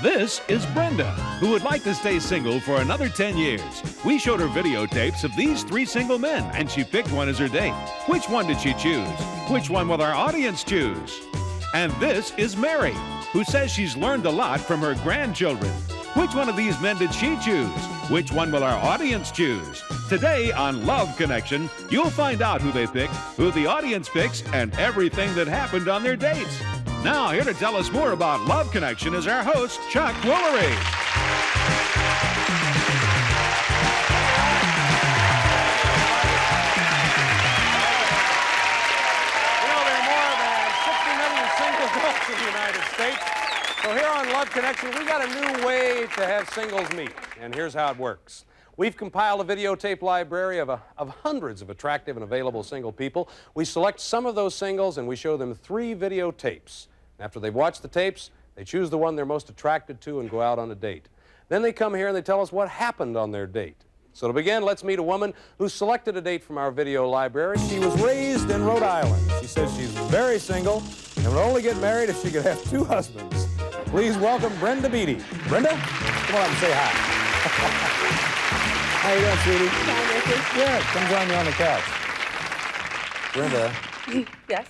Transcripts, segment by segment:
This is Brenda, who would like to stay single for another 10 years. We showed her videotapes of these 3 single men, and she picked one as her date. Which one did she choose? Which one will our audience choose? And this is Mary, who says she's learned a lot from her grandchildren. Which one of these men did she choose? Which one will our audience choose? Today on Love Connection, you'll find out who they picked, who the audience picks, and everything that happened on their dates. Now, here to tell us more about Love Connection is our host, Chuck Woolery. You know, there are more than 60 million single adults in the United States. So here on Love Connection, we got a new way to have singles meet. And here's how it works. We've compiled a videotape library of hundreds of attractive and available single people. We select some of those singles and we show them 3 videotapes. After they've watched the tapes, they choose the one they're most attracted to and go out on a date. Then they come here and they tell us what happened on their date. So to begin, let's meet a woman who selected a date from our video library. She was raised in Rhode Island. She says she's very single and would only get married if she could have 2 husbands. Please welcome Brenda Beatty. Brenda, come on up and say hi. How you doing, sweetie? Hi, Ricky. Good. Come join me on the couch. Brenda. Yes.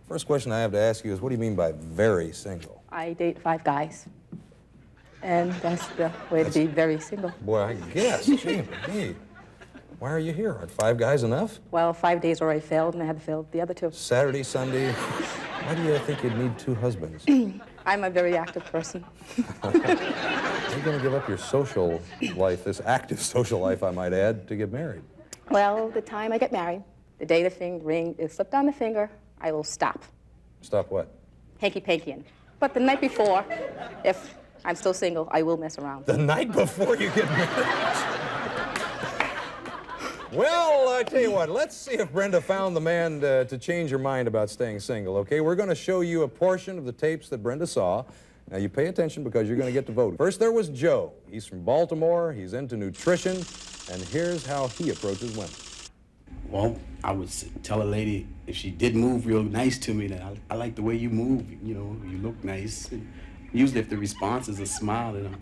First question I have to ask you is, what do you mean by very single? I date 5 guys. And that's the way to be very single. Boy, I guess. Gee, why are you here? Aren't 5 guys enough? Well, 5 days already failed, and I had to fail the other 2. Saturday, Sunday. Why do you think you'd need 2 husbands? I'm a very active person. You're going to give up your social life, this active social life, I might add, to get married. Well, the time I get married, the day the ring is slipped on the finger, I will stop. Stop what? Hanky-pankying. But the night before, if I'm still single, I will mess around. The night before you get married? Well, I tell you what, let's see if Brenda found the man to change her mind about staying single, okay? We're going to show you a portion of the tapes that Brenda saw. Now, you pay attention because you're going to get to vote. First, there was Joe. He's from Baltimore. He's into nutrition. And here's how he approaches women. Well, I would tell a lady if she did move real nice to me that I like the way you move. You know, you look nice. And usually if the response is a smile, then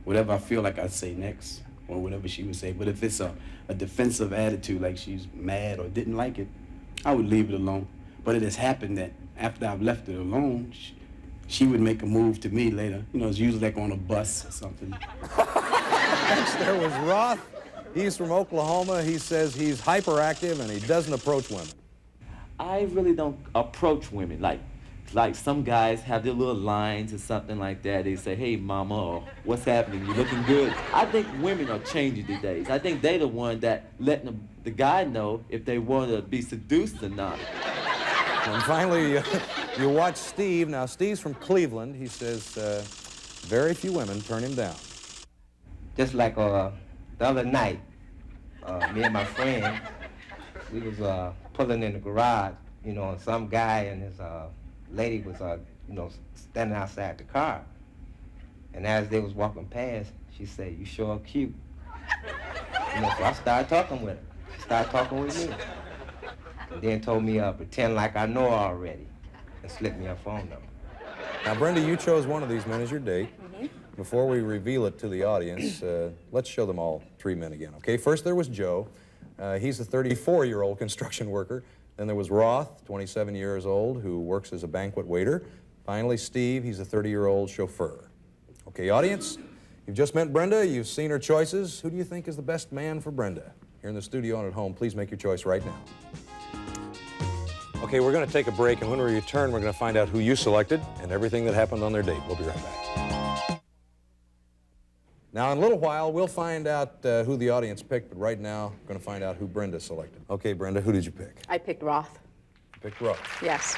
whatever I feel like I'd say next or whatever she would say. But if it's a defensive attitude, like she's mad or didn't like it, I would leave it alone. But it has happened that after I've left it alone, she would make a move to me later. You know, it's usually like on a bus or something. Next, there was Roth. He's from Oklahoma. He says he's hyperactive and he doesn't approach women. I really don't approach women. Like some guys have their little lines or something like that. They say, hey, mama, or what's happening? You looking good? I think women are changing these days. I think they're the one that letting the guy know if they want to be seduced or not. And finally, you watch Steve. Now, Steve's from Cleveland. He says very few women turn him down. Just like the other night, me and my friend, we was pulling in the garage, you know, and some guy and his lady was, you know, standing outside the car. And as they was walking past, she said, "You sure cute." You know, so I started talking with her. She started talking with me. And then told me, pretend like I know her already, and slipped me her phone number. Now, Brenda, you chose one of these men as your date. Mm-hmm. Before we reveal it to the audience, let's show them all 3 men again, okay? First, there was Joe. He's a 34-year-old construction worker. Then there was Roth, 27 years old, who works as a banquet waiter. Finally, Steve, he's a 30-year-old chauffeur. Okay, audience, you've just met Brenda. You've seen her choices. Who do you think is the best man for Brenda? Here in the studio and at home, please make your choice right now. Okay, we're going to take a break, and when we return, we're going to find out who you selected and everything that happened on their date. We'll be right back. Now, in a little while, we'll find out who the audience picked, but right now, we're going to find out who Brenda selected. Okay, Brenda, who did you pick? I picked Roth. You picked Roth. Yes.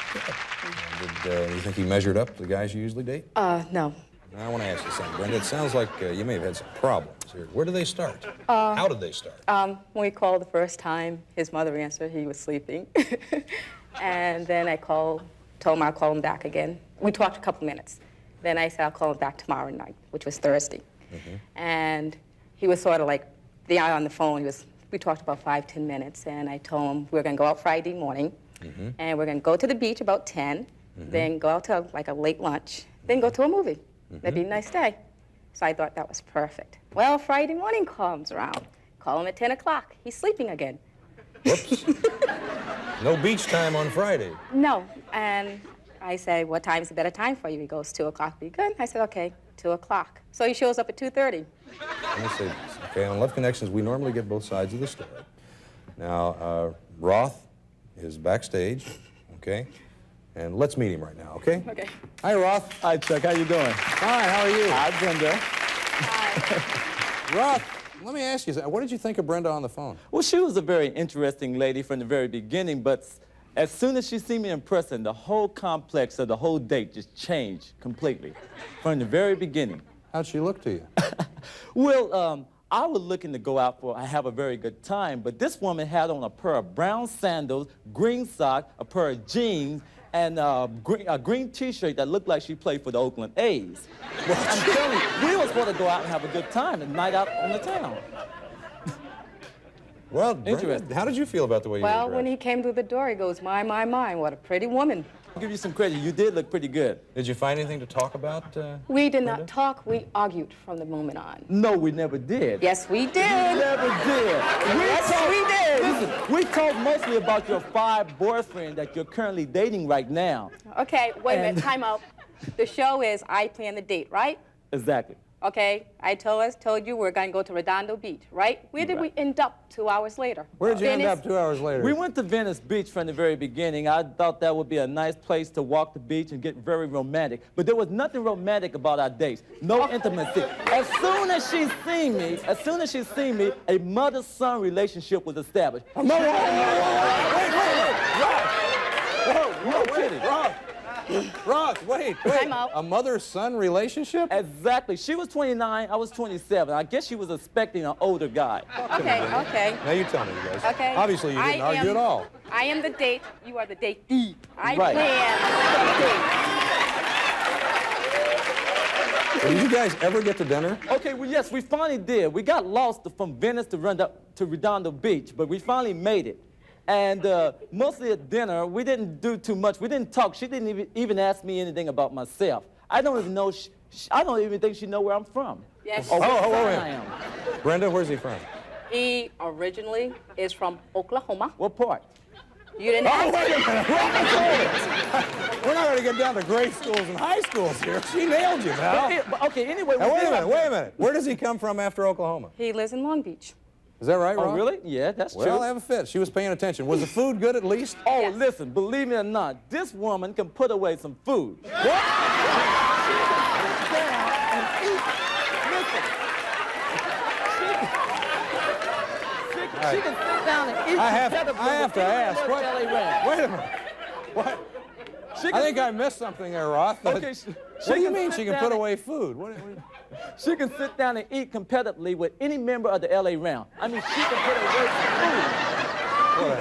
Did you think he measured up to the guys you usually date? No. Now, I want to ask you something, Brenda. It sounds like you may have had some problems here. Where did they start? How did they start? When we called the first time, his mother answered. He was sleeping. And then I told him I'll call him back again. We talked a couple minutes. Then I said I'll call him back tomorrow night, which was Thursday. Mm-hmm. And he was sort of like the eye on the phone. We talked about 5-10 minutes, and I told him we're going to go out Friday morning, and we're going to go to the beach about 10, then go out to like a late lunch, then go to a movie. That'd be a nice day. So I thought that was perfect. Well, Friday morning comes around. Call him at 10 o'clock. He's sleeping again. Whoops. No beach time on Friday. No, and I say, what time is a better time for you? He goes, 2 o'clock be good. I said, okay, 2 o'clock. So he shows up at 2:30. Let me say this. Okay, on Love Connections, we normally get both sides of the story. Now, Roth is backstage, okay? And let's meet him right now, okay? Okay. Hi, Roth. Hi, Chuck. How you doing? Fine, how are you? Hi, Brenda. Hi. Roth, let me ask you, what did you think of Brenda on the phone? Well, she was a very interesting lady from the very beginning, but as soon as she seen me in person, the whole complex of the whole date just changed completely from the very beginning. How'd she look to you? Well, I was looking to go out I have a very good time, but this woman had on a pair of brown sandals, green socks, a pair of jeans, and a green T-shirt that looked like she played for the Oakland A's. Well, I'm telling you, we were supposed to go out and have a good time, a night out on the town. Well, Brenda, Interesting. how did you feel about the way you Well, were when dressed? he came through the door, he goes, my, what a pretty woman. I'll give you some credit. You did look pretty good. Did you find anything to talk about? We did Brenda? not talk. We argued from the moment on. No, we never did. Yes, we We did. never did. We did. Listen, we talked mostly about your 5 boyfriend that you're currently dating right now. Okay, wait a minute, And- time out. The show is I plan the date, right? Exactly. Okay, I told you we're going to go to Redondo Beach, right? Where did we end up 2 hours later? Where'd you end Venice. up 2 hours later? We went to Venice Beach from the very beginning. I thought that would be a nice place to walk the beach and get very romantic. But there was nothing romantic about our dates. No intimacy. As soon as she seen me, a mother-son relationship was established. Whoa, wait, Roth, wait. Time out. A mother-son relationship? Exactly. She was 29, I was 27. I guess she was expecting an older guy. Okay. Now you tell me, you guys. Okay. Obviously, you didn't argue at all. I am the date. You are the date deep. I Right. plan the date. Did you guys ever get to dinner? Okay, well, yes, we finally did. We got lost from Venice to Redondo Beach, but we finally made it. And mostly at dinner, we didn't do too much. We didn't talk. She didn't even ask me anything about myself. I don't even know. I don't even think she know where I'm from. Yes. Or what wait a sign minute. I am. Brenda, where's he from? He originally is from Oklahoma. What part? You didn't ask. Wait a minute. We're not going to get down to grade schools and high schools here. She nailed you, pal. But okay, anyway. Now, we did have- wait a minute. Where does he come from after Oklahoma? He lives in Long Beach. Is that right, Oh, Ron? really? Yeah, that's Well, true. have a fit. She was paying attention. Was the food good at least? Oh, Yes. listen, believe me or not, this woman can put away some food. What? She can sit down and eat. I have to competitively ask. with What? LA Rams. Wait a minute. What? She I can think I missed something there, Roth. Okay, What do you mean she can put away food? She can sit down and eat competitively with any member of the LA Round. I mean, she can put away some food.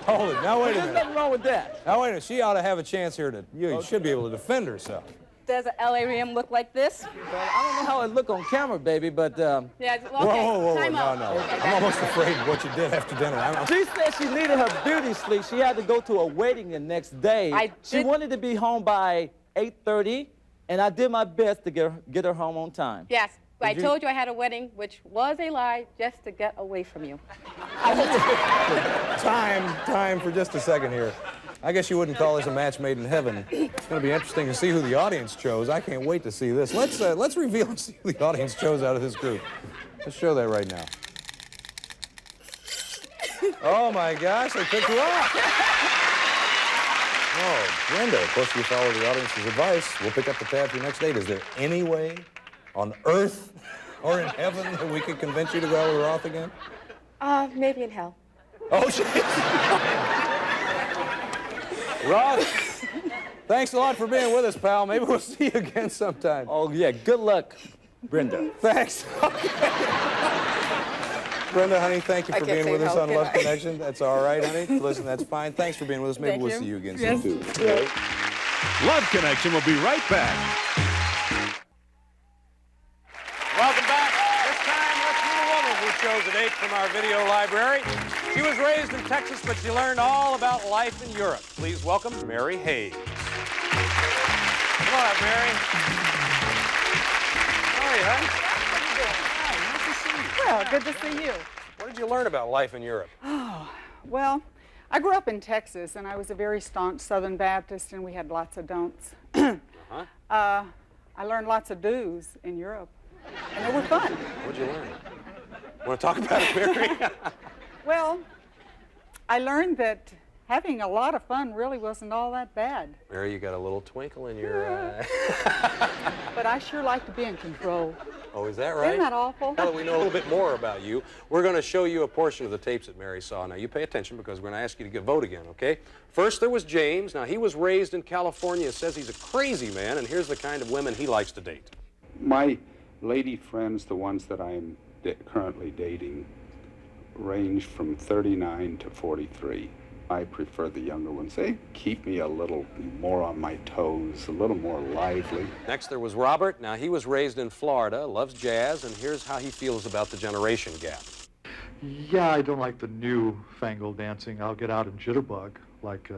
Hold it. Now, wait a There's minute. nothing wrong with that. Now, wait a minute. She ought to have a chance here to, you should be able to defend herself. Does an LA Ram look like this? Well, I don't know how it look on camera, baby, but Yeah, okay. Whoa. Time No, out. no. Okay, I'm almost afraid of what you did after dinner. she said she needed her beauty sleep. She had to go to a wedding the next day. She did- wanted to be home by 8:30, and I did my best to get her home on time. Yes, but I Did you- told you I had a wedding, which was a lie, just to get away from you. Time for just a second here. I guess you wouldn't call this a match made in heaven. It's going to be interesting to see who the audience chose. I can't wait to see this. Let's reveal and see who the audience chose out of this group. Let's show that right now. Oh my gosh, they picked Roth. Oh, Brenda, of course, you follow the audience's advice. We'll pick up the tab for your next date. Is there any way on earth or in heaven that we could convince you to go out with Roth again? Maybe in hell. Oh, shit. Roth, thanks a lot for being with us, pal. Maybe we'll see you again sometime. Oh, yeah, good luck, Brenda. Thanks. Brenda, honey, thank you I for can't being say with us no, on can Love I? Connection. That's all right, honey. Listen, that's fine. Thanks for being with us. Maybe Thank we'll you. see you again Yes. soon, too. Love Connection will be right back. Welcome back. This time, let's meet a woman who chose a date from our video library. She was raised in Texas, but she learned all about life in Europe. Please welcome Mary Hayes. Come on up, Mary. How are you, huh? Well, good to see you. What did you learn about life in Europe? Well, I grew up in Texas, and I was a very staunch Southern Baptist, and we had lots of don'ts. I learned lots of do's in Europe, and they were fun. What'd you learn? Want to talk about it, Mary? Well, I learned that having a lot of fun really wasn't all that bad. Mary, you got a little twinkle in your eye. But I sure like to be in control. Oh, is that right? Isn't that awful? Now that we know a little bit more about you, we're going to show you a portion of the tapes that Mary saw. Now, you pay attention because we're going to ask you to vote again, okay? First, there was James. Now, he was raised in California. Says he's a crazy man, and here's the kind of women he likes to date. My lady friends, the ones that I'm currently dating, range from 39 to 43. I prefer the younger ones. They keep me a little more on my toes, a little more lively. Next, there was Robert. Now, he was raised in Florida, loves jazz, and here's how he feels about the generation gap. Yeah, I don't like the new fangled dancing. I'll get out and jitterbug like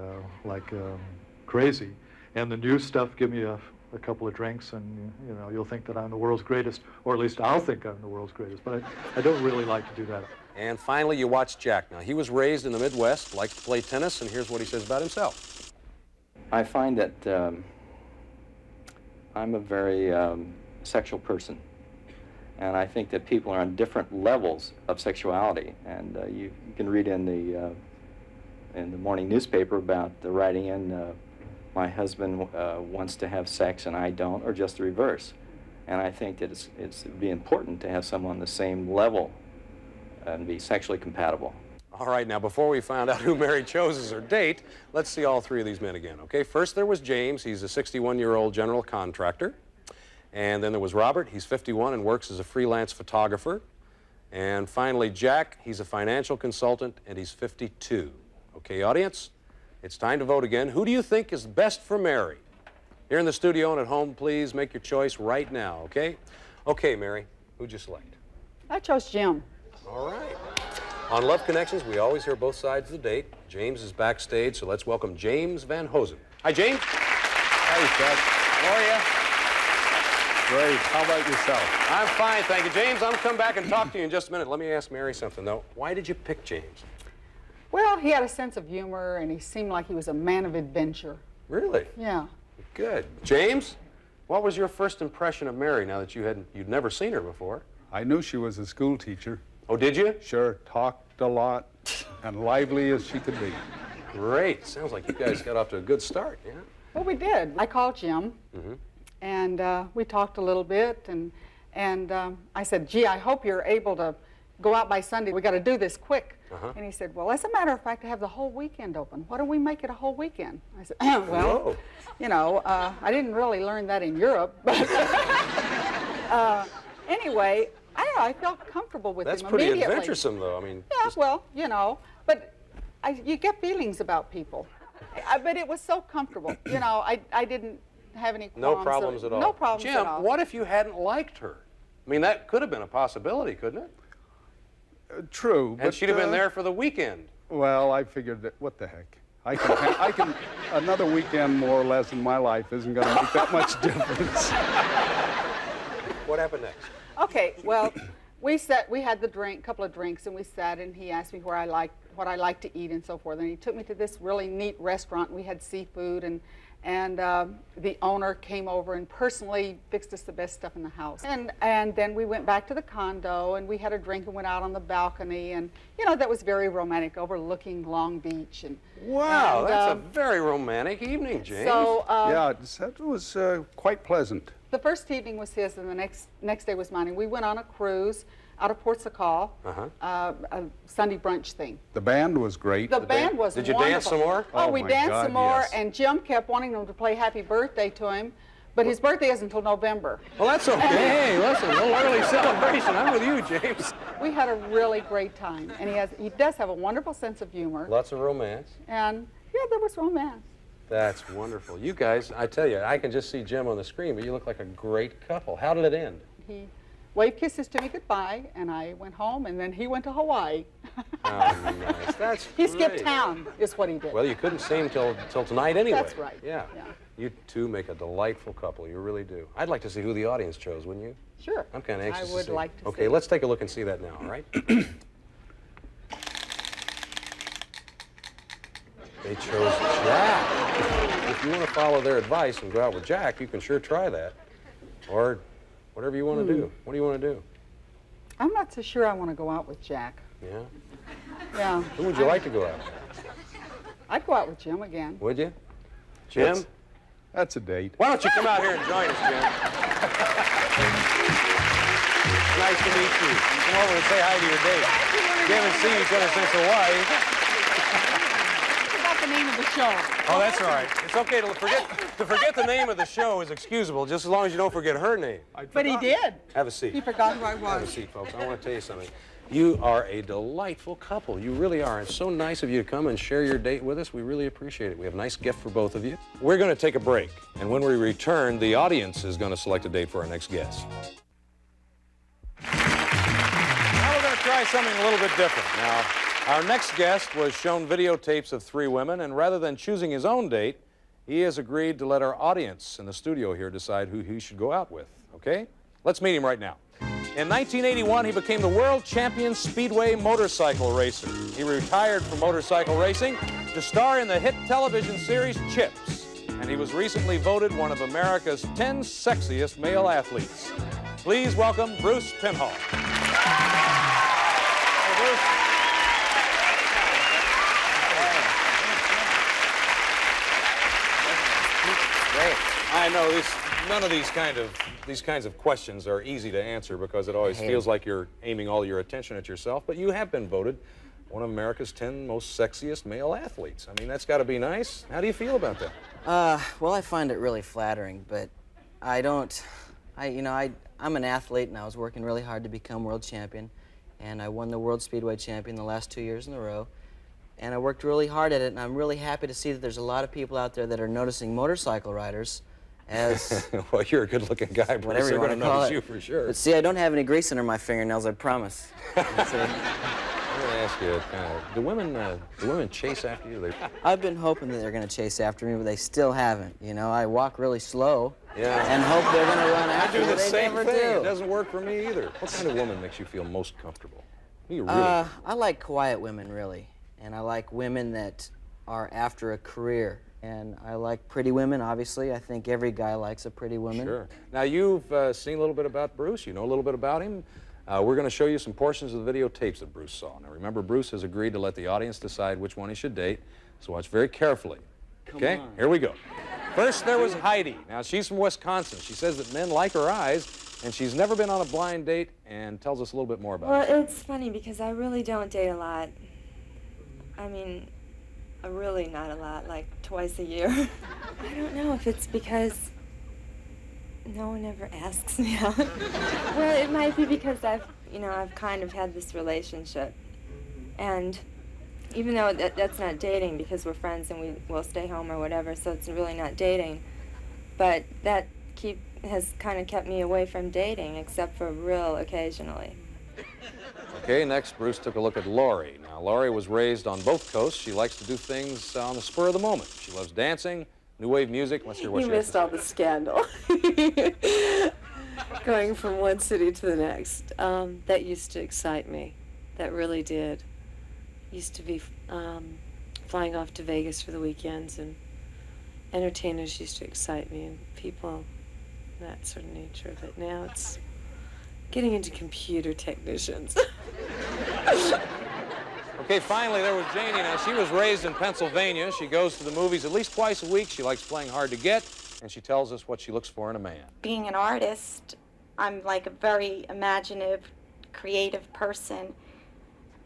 crazy. And the new stuff, give me a couple of drinks and, you know, you'll think that I'm the world's greatest, or at least I'll think I'm the world's greatest. But I don't really like to do that. And finally, you watch Jack. Now, he was raised in the Midwest, liked to play tennis, and here's what he says about himself. I find that I'm a very sexual person. And I think that people are on different levels of sexuality. And you can read in the morning newspaper about the writing in, my husband wants to have sex and I don't, or just the reverse. And I think that it'd be important to have someone on the same level and be sexually compatible. All right, now before we find out who Mary chose as her date, let's see all three of these men again, okay? First there was James. He's a 61-year-old general contractor. And then there was Robert. He's 51 and works as a freelance photographer. And finally Jack. He's a financial consultant and he's 52. Okay, audience, it's time to vote again. Who do you think is best for Mary? Here in the studio and at home, please make your choice right now, okay? Okay, Mary, who'd you select? I chose Jim. All right. On Love Connections, we always hear both sides of the date. James is backstage, so let's welcome James Van Hosen. Hi, James. Hey, Chuck. How are you? Great. How about yourself? I'm fine, thank you. James, I'll come back and talk to you in just a minute. Let me ask Mary something, though. Why did you pick James? Well, he had a sense of humor, and he seemed like he was a man of adventure. Really? Yeah. Good. James, what was your first impression of Mary now that you'd never seen her before? I knew she was a school teacher. Oh, did you? Sure, talked a lot and lively as she could be. Great. Sounds like you guys got off to a good start, yeah? Well, we did. I called Jim, and we talked a little bit, and I said, gee, I hope you're able to go out by Sunday. We got to do this quick. And he said, well, as a matter of fact, I have the whole weekend open. Why don't we make it a whole weekend? I said, well, you know, I didn't really learn that in Europe, but anyway, I don't know, I felt comfortable with him immediately. That's pretty adventuresome, though. I mean, yeah, well, you know, but you get feelings about people. But it was so comfortable. You know, I didn't have any qualms. No problems at all. No problems Jim, at all. what if you hadn't liked her? I mean, that could have been a possibility, couldn't it? True, And but she'd have been there for the weekend. Well, I figured that, what the heck? I can, another weekend more or less in my life isn't going to make that much difference. What happened next? Okay, well, we had the couple of drinks, and we sat, and he asked me what I liked to eat and so forth. And he took me to this really neat restaurant. We had seafood, and the owner came over and personally fixed us the best stuff in the house. And then we went back to the condo, and we had a drink and went out on the balcony, and you know, that was very romantic, overlooking Long Beach. And wow, that's a very romantic evening, James. So yeah, that was quite pleasant. the first evening was his, and the next day was mine. And we went on a cruise out of Port Sacal, a Sunday brunch thing. The band was great. The band was Did you wonderful. dance some more? Oh, we my danced God, some more, yes. and Jim kept wanting them to play Happy Birthday to him, but his birthday isn't until November. Well, that's okay. Hey, listen, a little early celebration. I'm with you, James. We had a really great time, and he does have a wonderful sense of humor. Lots of romance. And yeah, there was romance. That's wonderful. You guys, I tell you, I can just see Jim on the screen, but you look like a great couple. How did it end? waved kisses to me goodbye, and I went home, and then he went to Hawaii. Oh, nice. That's He skipped great. town, is what he did. Well, you couldn't see him till tonight anyway. That's right. Yeah. Yeah. You two make a delightful couple. You really do. I'd like to see who the audience chose, wouldn't you? Sure. I'm kind of anxious I would to see. like to Okay, see. let's take a look and see that now, all right? They chose Jack. If you want to follow their advice and go out with Jack, you can sure try that. Or whatever you want to do. What do you want to do? I'm not so sure I want to go out with Jack. Yeah? Yeah. Who would you like to go out with? I'd go out with Jim again. Would you? Jim? That's a date. Why don't you come out here and join us, Jim? Nice to meet you. Come over and say hi to your date. You haven't seen each other since Hawaii. I forgot the name of the show. Oh, that's all right. It's okay to forget the name of the show is excusable, just as long as you don't forget her name. But he did. Have a seat. He forgot who I Have a was. seat, folks. I want to tell you something. You are a delightful couple. You really are. It's so nice of you to come and share your date with us. We really appreciate it. We have a nice gift for both of you. We're going to take a break, and when we return, the audience is going to select a date for our next guest. Now we're going to try something a little bit different. Now, our next guest was shown videotapes of 3 women, and rather than choosing his own date, he has agreed to let our audience in the studio here decide who he should go out with, okay? Let's meet him right now. In 1981, he became the world champion speedway motorcycle racer. He retired from motorcycle racing to star in the hit television series Chips, and he was recently voted one of America's 10 sexiest male athletes. Please welcome Bruce Penhall. Hey, Bruce. Great. I know none of these kinds of questions are easy to answer because it always feels like you're aiming all your attention at yourself, but you have been voted one of America's 10 most sexiest male athletes. I mean, that's got to be nice. How do you feel about that? Well, I find it really flattering, but I'm an athlete, and I was working really hard to become world champion, and I won the World Speedway Champion the last 2 years in a row, and I worked really hard at it, and I'm really happy to see that there's a lot of people out there that are noticing motorcycle riders as Well, you're a good-looking guy, Bruce. whatever They're you want going to to call notice it. you for sure. But see, I don't have any grease under my fingernails, I promise. I'm going to ask you, do women chase after you? I've been hoping that they're going to chase after me, but they still haven't. You know, I walk really slow Yeah. and hope they're going to run I after do me. the They same never thing. It do. doesn't work for me either. What kind of woman makes you feel most comfortable? Who you really? I like quiet women, really. And I like women that are after a career. And I like pretty women, obviously. I think every guy likes a pretty woman. Sure. Now, you've seen a little bit about Bruce. You know a little bit about him. We're going to show you some portions of the videotapes that Bruce saw. Now, remember, Bruce has agreed to let the audience decide which one he should date, so watch very carefully. Okay? on. Here we go. First, there was Heidi. Now, she's from Wisconsin. She says that men like her eyes, and she's never been on a blind date, and tells us a little bit more about it. Well, it's funny because I really don't date a lot. I mean, really not a lot, like twice a year. I don't know if it's because no one ever asks me out. Well, it might be because I've kind of had this relationship. And even though that's not dating because we're friends and we'll stay home or whatever, so it's really not dating. But that has kind of kept me away from dating, except for real occasionally. Okay, next, Bruce took a look at Lori. Now, Lori was raised on both coasts. She likes to do things on the spur of the moment. She loves dancing, new wave music. Let's hear what You she has missed to all say. the scandal. Going from one city to the next. That used to excite me. That really did. Used to be flying off to Vegas for the weekends, and entertainers used to excite me, and people, that sort of nature of it. Now it's getting into computer technicians. Okay, finally, there was Janie. Now, she was raised in Pennsylvania. She goes to the movies at least twice a week. She likes playing hard to get, and she tells us what she looks for in a man. Being an artist, I'm like a very imaginative, creative person.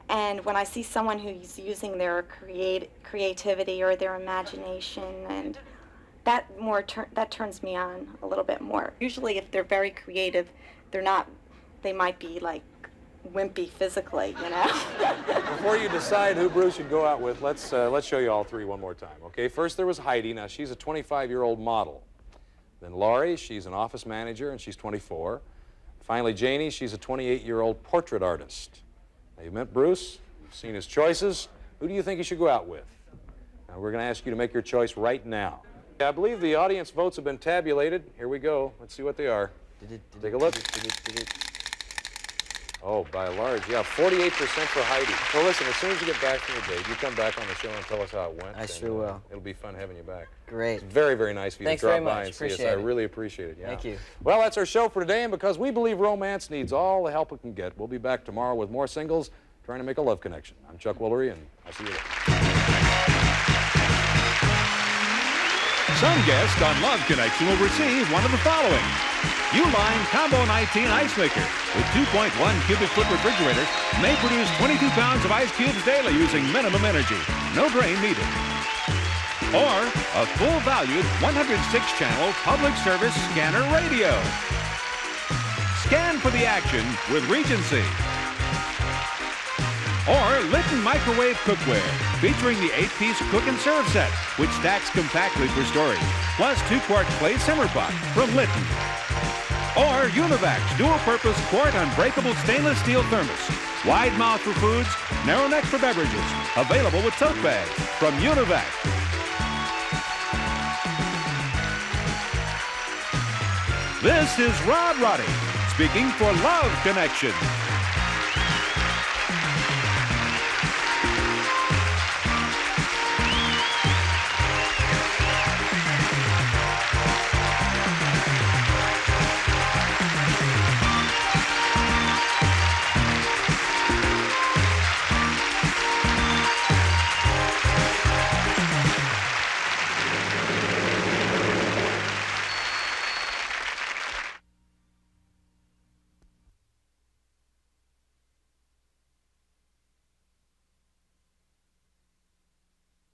And when I see someone who's using their creativity or their imagination, and that turns me on a little bit more. Usually if they're very creative, they might be like wimpy physically, you know? Before you decide who Bruce should go out with, let's show you all three one more time, okay? First, there was Heidi. Now, she's a 25-year-old model. Then Laurie, she's an office manager, and she's 24. Finally, Janie, she's a 28-year-old portrait artist. Now, you've met Bruce, you've seen his choices. Who do you think you should go out with? Now, we're going to ask you to make your choice right now. I believe the audience votes have been tabulated. Here we go. Let's see what they are. Take a look. Oh, by large, yeah, 48% for Heidi. Well, listen, as soon as you get back from your date, you come back on the show and tell us how it went. I sure will. It'll be fun having you back. Great. It's very, very nice of you Thanks to drop very by much. and see us. Appreciate I it. really appreciate it. Yeah. Thank you. Well, that's our show for today, and because we believe romance needs all the help it can get, we'll be back tomorrow with more singles trying to make a love connection. I'm Chuck Woolery, and I'll see you then. Some guest on Love Connection will receive one of the following. Uline Combo 19 Ice Maker with 2.1 cubic foot refrigerator may produce 22 pounds of ice cubes daily using minimum energy. No grain needed. Or a full-valued 106-channel public service scanner radio. Scan for the action with Regency. Or Litton microwave cookware, featuring the 8-piece cook and serve set, which stacks compactly for storage, plus 2-quart clay simmer pot from Litton. Or Univac's dual-purpose quart unbreakable stainless steel thermos, wide mouth for foods, narrow neck for beverages, available with tote bags from Univac. This is Rod Roddy, speaking for Love Connection.